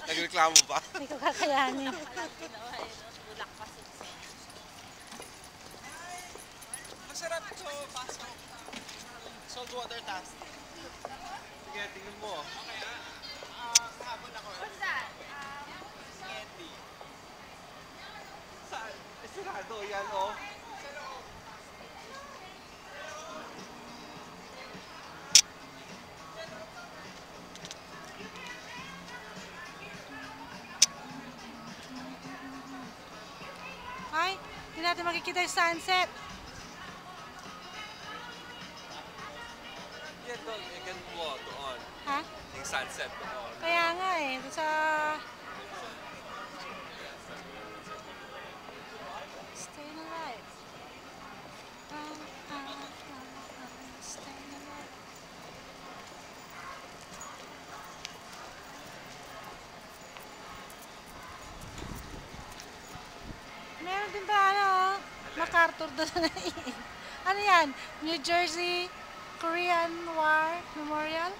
Nagreklamo ba? Hindi ko kakayanin. Masarap ito, pasok. Salt water task. Sige, tingnan mo. Okay, habol ako. What's that? Candy. Saan? Sarado, yan oh. Ay, hindi natin makikita yung sunset. Yan doon, you can walk doon. Ha? Yung sunset doon. Kaya nga eh, sa... Stay alive. Stay alive. Meron din ba ano, MacArthur doon na ano yan? New Jersey Korean War Memorial?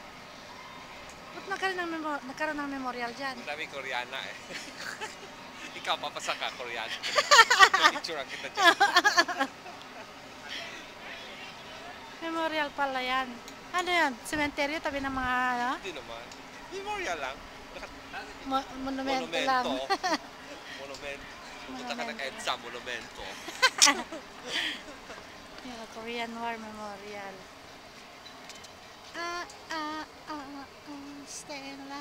Ba't nagkaroon ng memorial dyan? Madami Koreana eh. Ikaw, papasa ka, Koreana. Picture ang kita dyan. Memorial pala yan. Ano yan? Cemetery tabi ng mga ano? Hindi naman. Memorial lang. Monumento lang. Monumento. Pupunta ka na kahit sa monumento. Yung Korean War Memorial. Stay alive.